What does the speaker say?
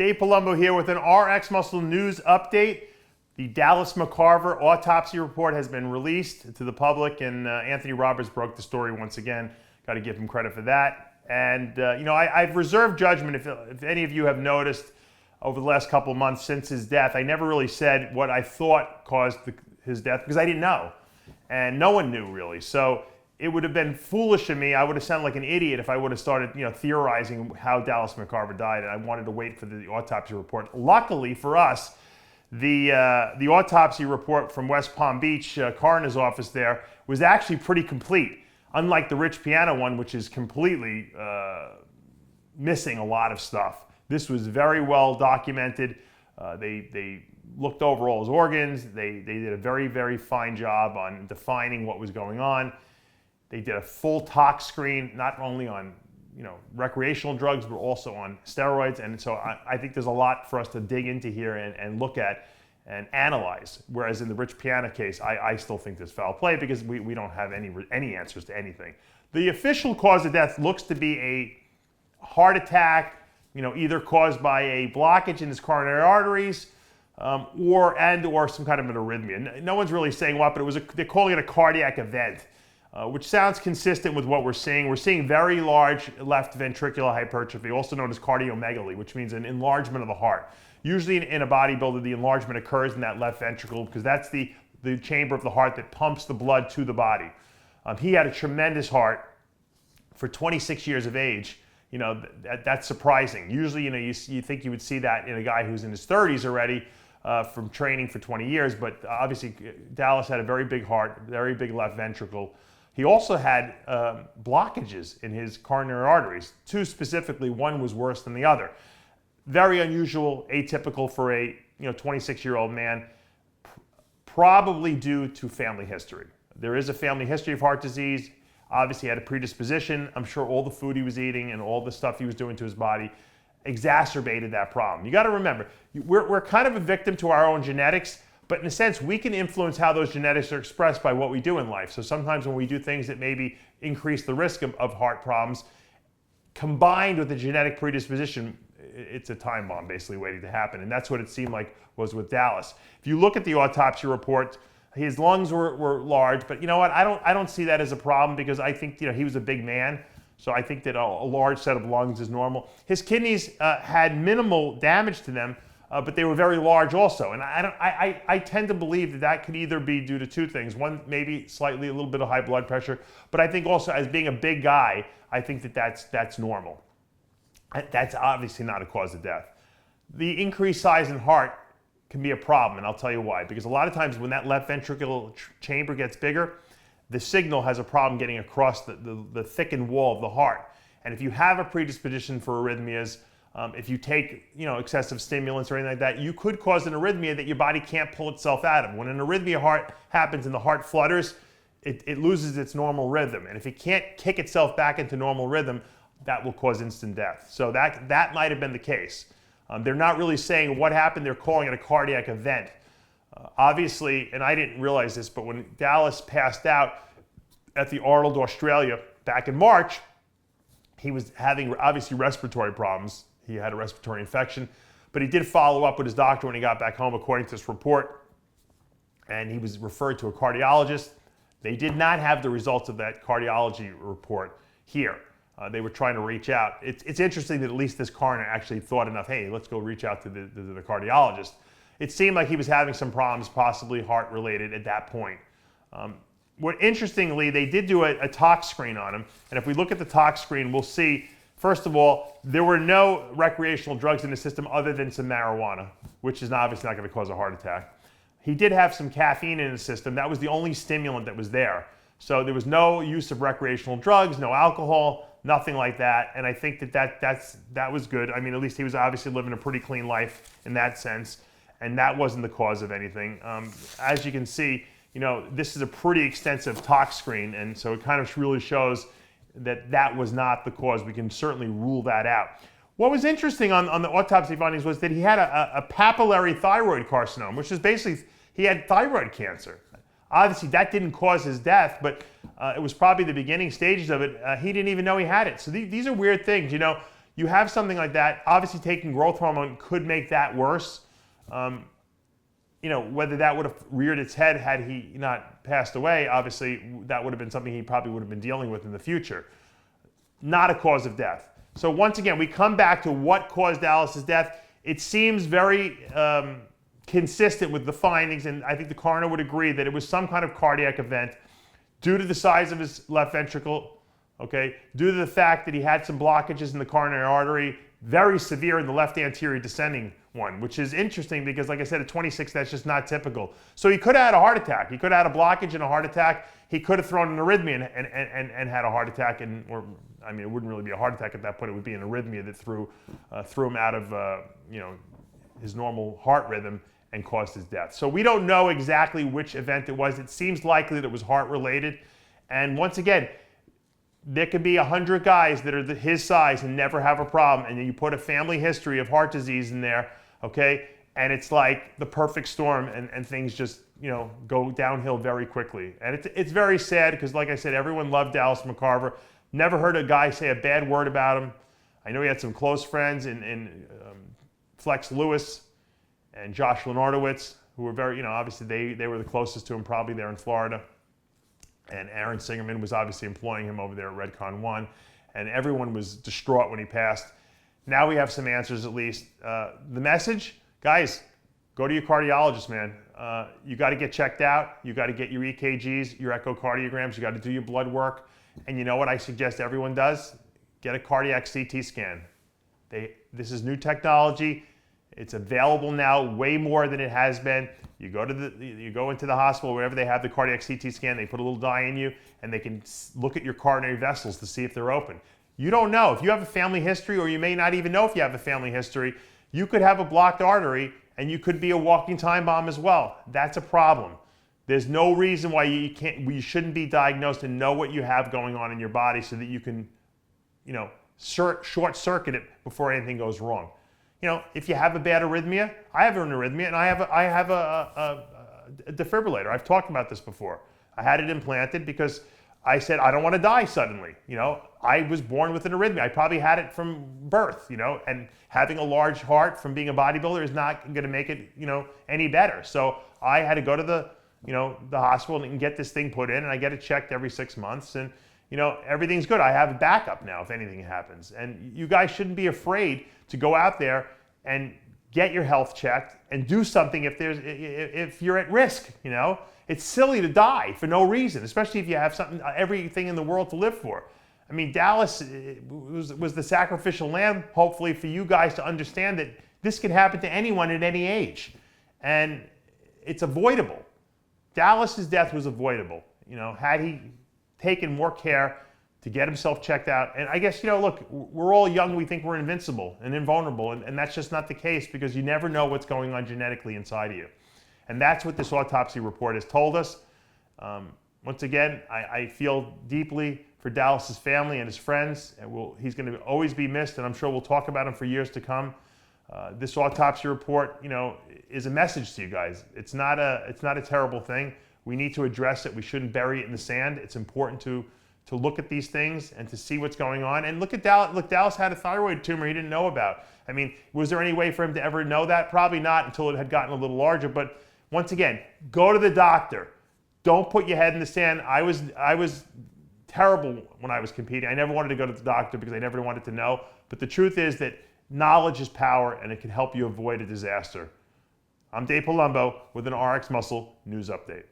Dave Palumbo here with an RX Muscle News update. The Dallas McCarver Autopsy report has been released to the public, and Anthony Roberts broke the story once again. Got to give him credit for that. And I've reserved judgment. If any of you have noticed over the last couple of months since his death, I never really said what I thought caused his death because I didn't know, and no one knew really. So it would have been foolish of me. I would have sounded like an idiot if I would have started, theorizing how Dallas McCarver died, and I wanted to wait for the autopsy report. Luckily for us, the autopsy report from West Palm Beach coroner's office there was actually pretty complete, unlike the Rich Piano one, which is completely missing a lot of stuff. This was very well documented. They looked over all his organs. They did a very, very fine job on defining what was going on. They did a full tox screen, not only on recreational drugs, but also on steroids. And so I think there's a lot for us to dig into here and look at and analyze. Whereas in the Rich Piana case, I still think there's foul play because we don't have any answers to anything. The official cause of death looks to be a heart attack, either caused by a blockage in his coronary arteries or some kind of an arrhythmia. No one's really saying what, but they're calling it a cardiac event. Which sounds consistent with what we're seeing. We're seeing very large left ventricular hypertrophy, also known as cardiomegaly, which means an enlargement of the heart. Usually in a bodybuilder, the enlargement occurs in that left ventricle because that's the chamber of the heart that pumps the blood to the body. He had a tremendous heart for 26 years of age. That's surprising. Usually, you think you would see that in a guy who's in his 30s already from training for 20 years, but obviously Dallas had a very big heart, very big left ventricle. He also had blockages in his coronary arteries, two specifically. One was worse than the other. Very unusual, atypical for a 26-year-old man, probably due to family history. There is a family history of heart disease. Obviously, he had a predisposition. I'm sure all the food he was eating and all the stuff he was doing to his body exacerbated that problem. You got to remember, we're kind of a victim to our own genetics. But in a sense, we can influence how those genetics are expressed by what we do in life. So sometimes when we do things that maybe increase the risk of heart problems, combined with the genetic predisposition, it's a time bomb basically waiting to happen. And that's what it seemed like was with Dallas. If you look at the autopsy report, his lungs were large, but you know what? I don't see that as a problem because I think he was a big man. So I think that a large set of lungs is normal. His kidneys had minimal damage to them, but they were very large also. And I tend to believe that could either be due to two things. One, maybe slightly a little bit of high blood pressure, but I think also as being a big guy, I think that's normal. That's obviously not a cause of death. The increased size in heart can be a problem, and I'll tell you why. Because a lot of times when that left ventricular chamber gets bigger, the signal has a problem getting across the thickened wall of the heart. And if you have a predisposition for arrhythmias, if you take excessive stimulants or anything like that, you could cause an arrhythmia that your body can't pull itself out of. When an arrhythmia happens and the heart flutters, it loses its normal rhythm. And if it can't kick itself back into normal rhythm, that will cause instant death. So that might have been the case. They're not really saying what happened. They're calling it a cardiac event. Obviously, and I didn't realize this, but when Dallas passed out at the Arnold, Australia, back in March, he was having obviously respiratory problems. He had a respiratory infection, but he did follow up with his doctor when he got back home, according to this report, and he was referred to a cardiologist. They did not have the results of that cardiology report here. They were trying to reach out. It's interesting that at least this coroner actually thought enough, hey, let's go reach out to the cardiologist. It seemed like he was having some problems, possibly heart-related at that point. Interestingly, they did do a tox screen on him, and if we look at the tox screen, we'll see, first of all, there were no recreational drugs in the system other than some marijuana, which is obviously not going to cause a heart attack. He did have some caffeine in his system. That was the only stimulant that was there. So there was no use of recreational drugs, no alcohol, nothing like that. And I think that was good. I mean, at least he was obviously living a pretty clean life in that sense. And that wasn't the cause of anything. As you can see, this is a pretty extensive tox screen. And so it kind of really shows that was not the cause. We can certainly rule that out. What was interesting on the autopsy findings was that he had a papillary thyroid carcinoma, which is basically, he had thyroid cancer. Obviously, that didn't cause his death, but it was probably the beginning stages of it. He didn't even know he had it. So these are weird things. you have something like that. Obviously, taking growth hormone could make that worse. You know, whether that would have reared its head had he not passed away, obviously that would have been something he probably would have been dealing with in the future. Not a cause of death. So once again, we come back to what caused Dallas's death. It seems very consistent with the findings, and I think the coroner would agree that it was some kind of cardiac event due to the size of his left ventricle, okay, due to the fact that he had some blockages in the coronary artery, very severe in the left anterior descending one, which is interesting because, like I said, at 26, that's just not typical. So he could have had a heart attack. He could have had a blockage and a heart attack. He could have thrown an arrhythmia and had a heart attack, or I mean, it wouldn't really be a heart attack at that point. It would be an arrhythmia that threw him out of you know, his normal heart rhythm and caused his death. So we don't know exactly which event it was. It seems likely that it was heart related. And once again, there could be 100 guys that are his size and never have a problem, and then you put a family history of heart disease in there, okay, and it's like the perfect storm, and things just, you know, go downhill very quickly. And it's very sad because, like I said, everyone loved Dallas McCarver. Never heard a guy say a bad word about him. I know he had some close friends in Flex Lewis and Josh Lenardowitz, who were very, you know, obviously they were the closest to him probably there in Florida. And Aaron Singerman was obviously employing him over there at Redcon 1. And everyone was distraught when he passed. Now we have some answers at least. The message, guys, go to your cardiologist, man. You got to get checked out. You got to get your EKGs, your echocardiograms. You got to do your blood work. And you know what I suggest everyone does? Get a cardiac CT scan. This is new technology. It's available now way more than it has been. You go into the hospital, wherever they have the cardiac CT scan, they put a little dye in you, and they can look at your coronary vessels to see if they're open. You don't know. If you have a family history, or you may not even know if you have a family history, you could have a blocked artery, and you could be a walking time bomb as well. That's a problem. There's no reason why you shouldn't be diagnosed and know what you have going on in your body so that you can, you know, short circuit it before anything goes wrong. You know, if you have a bad arrhythmia, I have an arrhythmia, and I have a defibrillator. I've talked about this before. I had it implanted because I said I don't want to die suddenly. You know, I was born with an arrhythmia. I probably had it from birth. You know, and having a large heart from being a bodybuilder is not going to make it, you know, any better. So I had to go to the hospital and get this thing put in, and I get it checked every 6 months, and you know, everything's good. I have a backup now if anything happens. And you guys shouldn't be afraid to go out there and get your health checked and do something if you're at risk, you know. It's silly to die for no reason, especially if you have everything in the world to live for. I mean, Dallas was the sacrificial lamb, hopefully, for you guys to understand that this can happen to anyone at any age. And it's avoidable. Dallas's death was avoidable. You know, had he taken more care to get himself checked out. And I guess, you know, look, we're all young. We think we're invincible and invulnerable. And that's just not the case because you never know what's going on genetically inside of you. And that's what this autopsy report has told us. Once again, I feel deeply for Dallas's family and his friends. And he's going to always be missed, and I'm sure we'll talk about him for years to come. This autopsy report, you know, is a message to you guys. It's not a terrible thing. We need to address it. We shouldn't bury it in the sand. It's important to look at these things and to see what's going on. And look at Dallas. Look, Dallas had a thyroid tumor he didn't know about. I mean, was there any way for him to ever know that? Probably not until it had gotten a little larger. But once again, go to the doctor. Don't put your head in the sand. I was terrible when I was competing. I never wanted to go to the doctor because I never wanted to know. But the truth is that knowledge is power, and it can help you avoid a disaster. I'm Dave Palumbo with an RX Muscle News Update.